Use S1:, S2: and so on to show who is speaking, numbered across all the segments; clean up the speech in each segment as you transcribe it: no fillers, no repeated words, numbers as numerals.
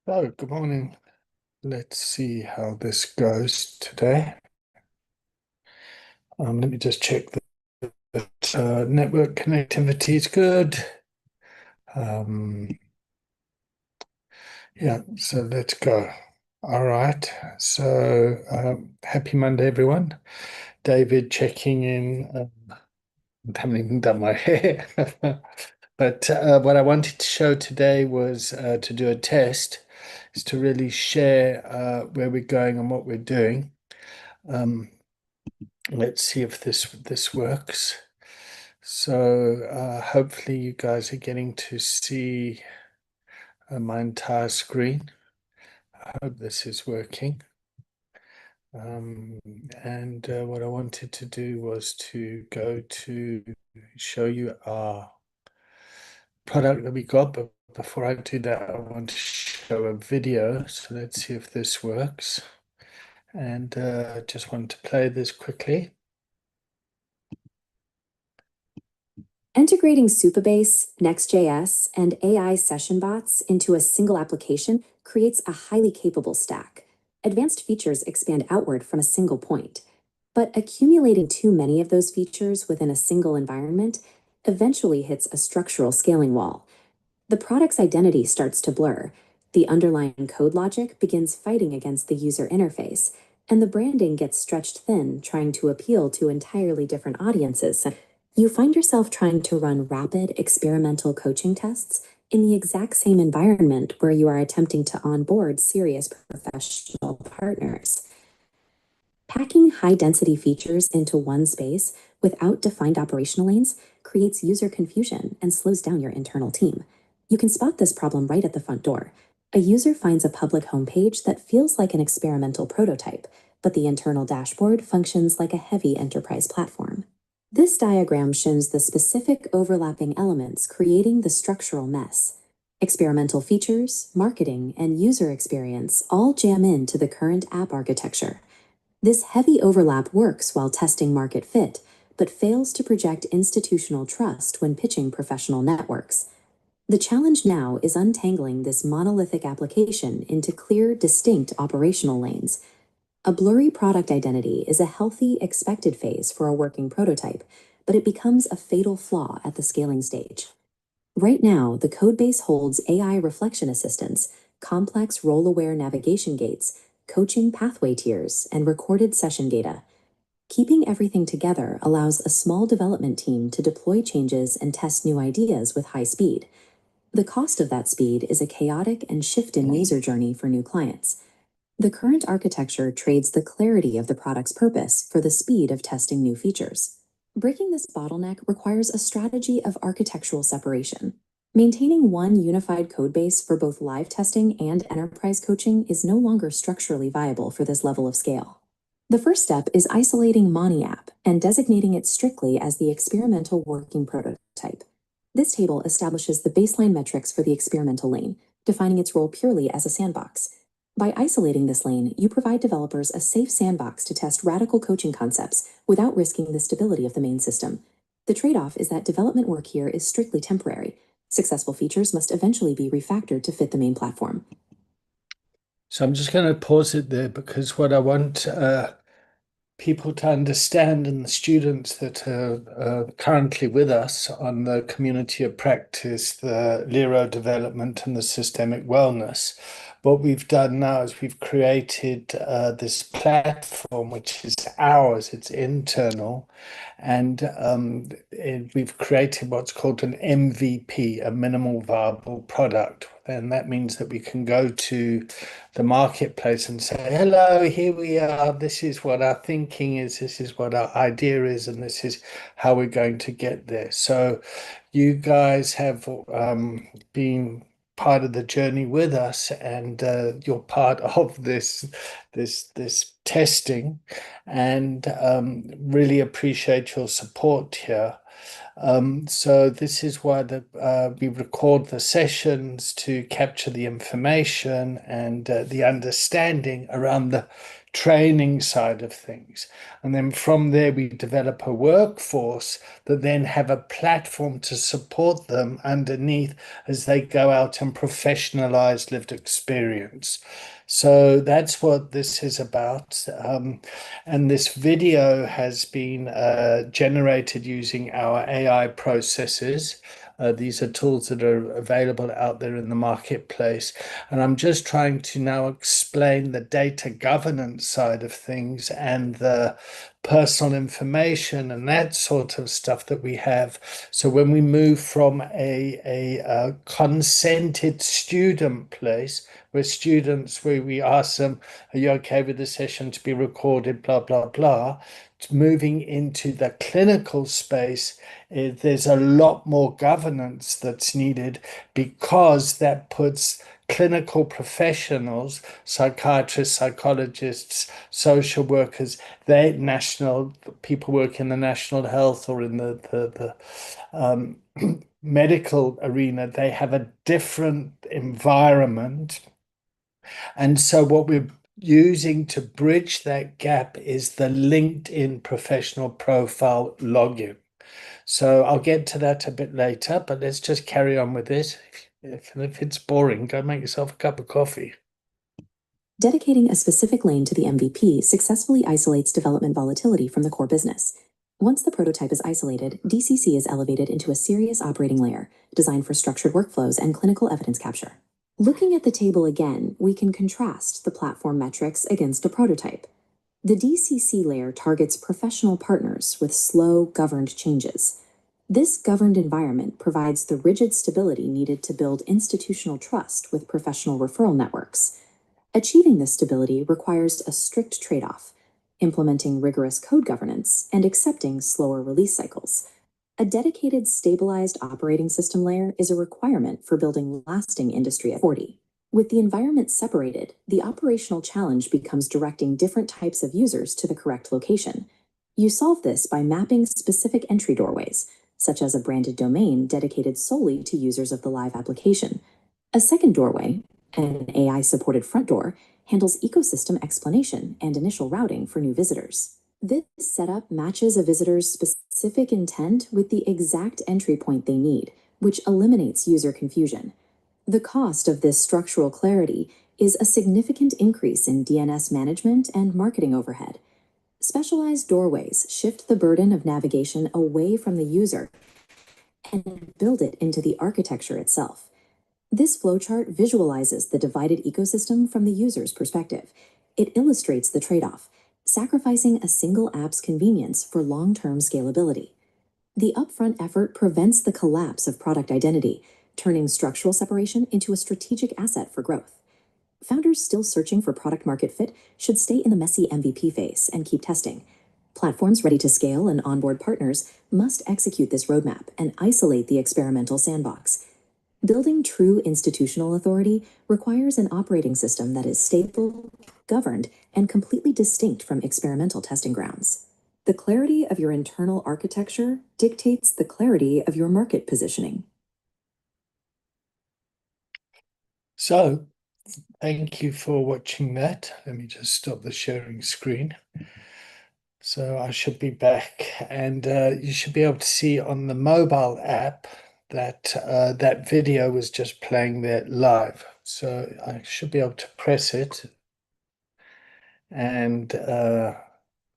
S1: So, good morning. Let's see how this goes today. Let me just check that network connectivity is good. Um, yeah, so let's go. All right. So, happy Monday, everyone. David checking in. I haven't even done my hair. But what I wanted to show today was to do a test, is to really share where we're going and what we're doing. Um, Let's see if this works. So hopefully you guys are getting to see my entire screen. I hope this is working. Um, and what I wanted to do was to go to show you our product that we got, but before I do that, I want to show a video. So let's see if this works. And just want to play this quickly.
S2: Integrating Supabase, Next.js, and AI session bots into a single application creates a highly capable stack. Advanced features expand outward from a single point. But accumulating too many of those features within a single environment eventually hits a structural scaling wall. The product's identity starts to blur. The underlying code logic begins fighting against the user interface, and the branding gets stretched thin, trying to appeal to entirely different audiences. You find yourself trying to run rapid experimental coaching tests in the exact same environment where you are attempting to onboard serious professional partners. Packing high-density features into one space without defined operational lanes creates user confusion and slows down your internal team. You can spot this problem right at the front door. A user finds a public homepage that feels like an experimental prototype, but the internal dashboard functions like a heavy enterprise platform. This diagram shows the specific overlapping elements creating the structural mess. Experimental features, marketing, and user experience all jam into the current app architecture. This heavy overlap works while testing market fit, but fails to project institutional trust when pitching professional networks. The challenge now is untangling this monolithic application into clear, distinct operational lanes. A blurry product identity is a healthy, expected phase for a working prototype, but it becomes a fatal flaw at the scaling stage. Right now, the codebase holds AI reflection assistance, complex role-aware navigation gates, coaching pathway tiers, and recorded session data. Keeping everything together allows a small development team to deploy changes and test new ideas with high speed. The cost of that speed is a chaotic and shift-in user journey for new clients. The current architecture trades the clarity of the product's purpose for the speed of testing new features. Breaking this bottleneck requires a strategy of architectural separation. Maintaining one unified codebase for both live testing and enterprise coaching is no longer structurally viable for this level of scale. The first step is isolating MoniApp and designating it strictly as the experimental working prototype. This table establishes the baseline metrics for the experimental lane, defining its role purely as a sandbox. By isolating this lane, you provide developers a safe sandbox to test radical coaching concepts without risking the stability of the main system. The trade-off is that development work here is strictly temporary. Successful features must eventually be refactored to fit the main platform.
S1: So I'm just going to pause it there because what I want people to understand and the students that are currently with us on the community of practice, the Lero development and the systemic wellness. What we've done now is we've created this platform, which is ours, it's internal, and we've created what's called an MVP, a minimal viable product. And that means that we can go to the marketplace and say, hello, here we are. This is what our thinking is. This is what our idea is. And this is how we're going to get there. So you guys have been part of the journey with us, and you're part of this testing, and really appreciate your support here. So this is why we record the sessions to capture the information and the understanding around the training side of things. And then from there, we develop a workforce that then have a platform to support them underneath as they go out and professionalize lived experience. So that's what this is about. And this video has been generated using our AI processes. These are tools that are available out there in the marketplace. And I'm just trying to now explain the data governance side of things and the personal information and that sort of stuff that we have. So when we move from a consented student place, where students, where we ask them, are you okay with the session to be recorded, blah, blah, blah, to moving into the clinical space, there's a lot more governance that's needed because that puts clinical professionals, psychiatrists, psychologists, social workers, they national people work in the national health or in the medical arena, they have a different environment. And so what we're using to bridge that gap is the LinkedIn professional profile login. So I'll get to that a bit later, but let's just carry on with this. If it's boring, go make yourself a cup of coffee.
S2: Dedicating a specific lane to the MVP successfully isolates development volatility from the core business. Once the prototype is isolated, DCC is elevated into a serious operating layer, designed for structured workflows and clinical evidence capture. Looking at the table again, we can contrast the platform metrics against a prototype. The DCC layer targets professional partners with slow, governed changes. This governed environment provides the rigid stability needed to build institutional trust with professional referral networks. Achieving this stability requires a strict trade-off, implementing rigorous code governance and accepting slower release cycles. A dedicated, stabilized operating system layer is a requirement for building lasting industry authority. With the environment separated, the operational challenge becomes directing different types of users to the correct location. You solve this by mapping specific entry doorways, such as a branded domain dedicated solely to users of the live application. A second doorway, an AI-supported front door, handles ecosystem explanation and initial routing for new visitors. This setup matches a visitor's specific intent with the exact entry point they need, which eliminates user confusion. The cost of this structural clarity is a significant increase in DNS management and marketing overhead. Specialized doorways shift the burden of navigation away from the user and build it into the architecture itself. This flowchart visualizes the divided ecosystem from the user's perspective. It illustrates the trade-off, sacrificing a single app's convenience for long-term scalability. The upfront effort prevents the collapse of product identity, turning structural separation into a strategic asset for growth. Founders still searching for product market fit should stay in the messy MVP phase and keep testing. Platforms ready to scale and onboard partners must execute this roadmap and isolate the experimental sandbox. Building true institutional authority requires an operating system that is stable, governed, and completely distinct from experimental testing grounds. The clarity of your internal architecture dictates the clarity of your market positioning.
S1: So thank you for watching that. Let me just stop the sharing screen. So I should be back, and you should be able to see on the mobile app that that video was just playing there live. So I should be able to press it, and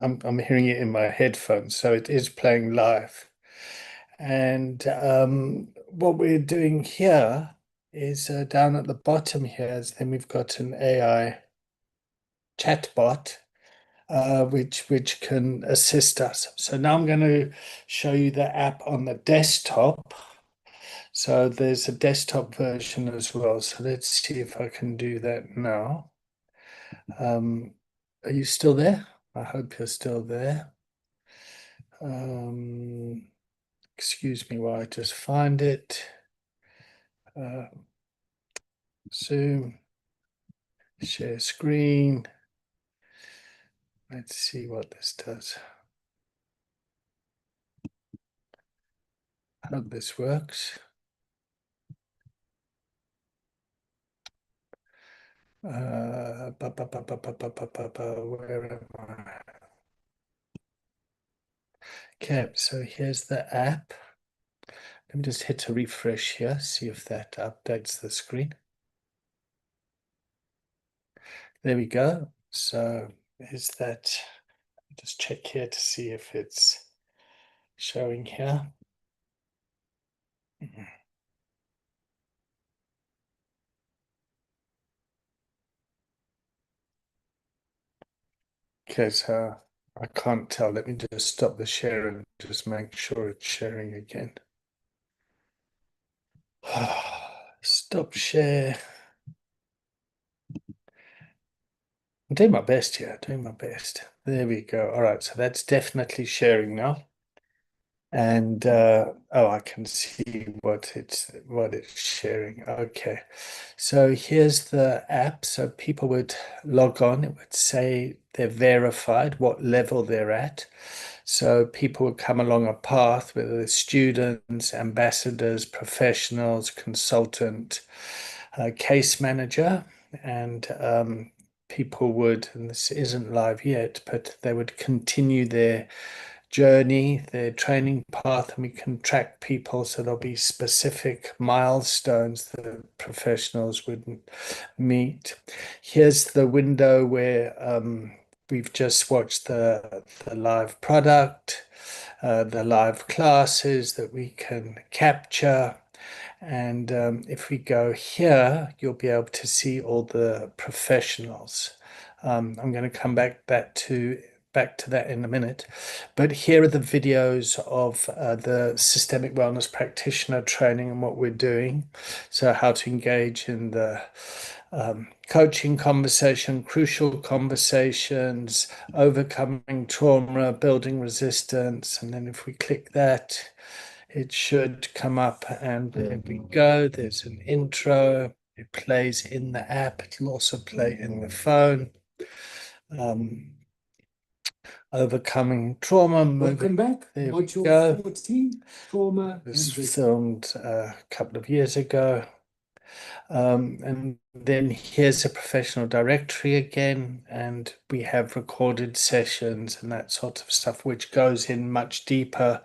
S1: I'm hearing it in my headphones, so it is playing live. And what we're doing here is down at the bottom here, is then we've got an AI chatbot which can assist us. So now I'm going to show you the app on the desktop. So there's a desktop version as well. So let's see if I can do that now. Are you still there? I hope you're still there. Excuse me while I just find it. Zoom, share screen. Let's see what this does. I hope this works. Where am I? Okay, so here's the app. Let me just hit a refresh here, see if that updates the screen. There we go. So is that, just check here to see if it's showing here. Okay, so I can't tell. Let me just stop the share and just make sure it's sharing again. Stop share. I'm doing my best here, doing my best. There we go. All right, so that's definitely sharing now. And oh, I can see what it's sharing. Okay. So here's the app. So people would log on, it would say they're verified, what level they're at. So people would come along a path, whether they're students, ambassadors, professionals, consultant, case manager, and people would, and this isn't live yet, but they would continue their journey, their training path, and we can track people. So there'll be specific milestones that professionals would meet. Here's the window where we've just watched the live product, the live classes that we can capture. And if we go here, you'll be able to see all the professionals. I'm going to come back to that in a minute. But here are the videos of the systemic wellness practitioner training and what we're doing. So how to engage in the coaching conversation, crucial conversations, overcoming trauma, building resistance. And then if we click that, it should come up, and there we go. There's an intro. It plays in the app. It'll also play in the phone. Um, Overcoming trauma.
S3: Welcome back.
S1: There we
S3: Module
S1: go.
S3: 14, Trauma
S1: It was
S3: and Resilience.
S1: filmed a couple of years ago. And then here's a professional directory again, and we have recorded sessions and that sort of stuff, which goes in much deeper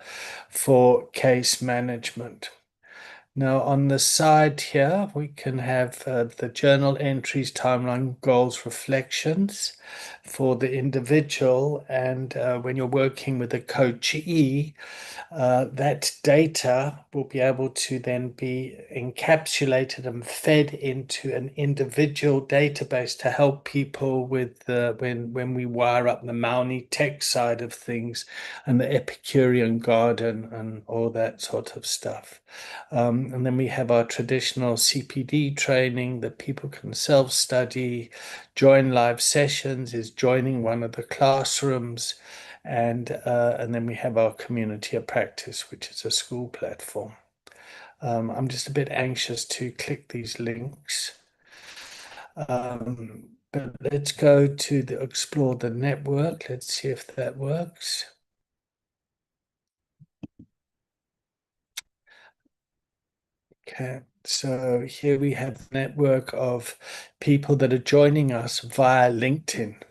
S1: for case management. Now, on the side here, we can have the journal entries, timeline, goals, reflections for the individual. And when you're working with a coachee, that data will be able to then be encapsulated and fed into an individual database to help people with when we wire up the Mauni tech side of things and the Epicurean garden and all that sort of stuff. And then we have our traditional CPD training that people can self-study, join live sessions, is joining one of the classrooms, and then we have our community of practice, which is a school platform. I'm just a bit anxious to click these links. But let's go to the explore the network. Let's see if that works. Okay, so here we have the network of people that are joining us via LinkedIn.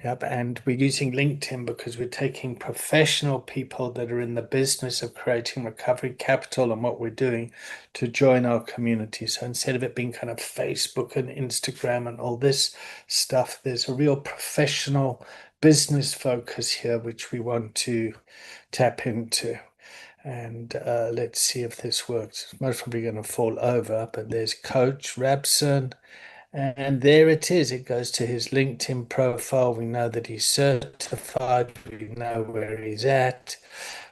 S1: Yep, and we're using LinkedIn because we're taking professional people that are in the business of creating recovery capital and what we're doing to join our community. So instead of it being kind of Facebook and Instagram and all this stuff, there's a real professional business focus here, which we want to tap into. And let's see if this works. It's most probably going to fall over, but there's Coach Rabson. And there it is. It goes to his LinkedIn profile. We know that he's certified. We know where he's at.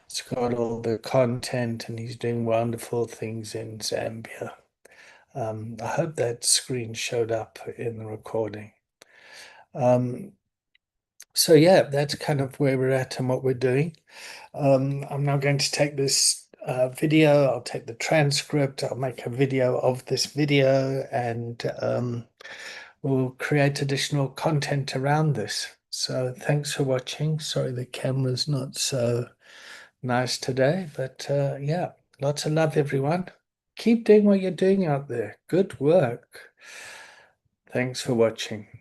S1: It's got all the content, and he's doing wonderful things in Zambia. I hope that screen showed up in the recording. So yeah, that's kind of where we're at and what we're doing. I'm now going to take this video. I'll take the transcript. I'll make a video of this video, and we'll create additional content around this. So thanks for watching. Sorry the camera's not so nice today, but yeah, lots of love, everyone. Keep doing what you're doing out there. Good work. Thanks for watching.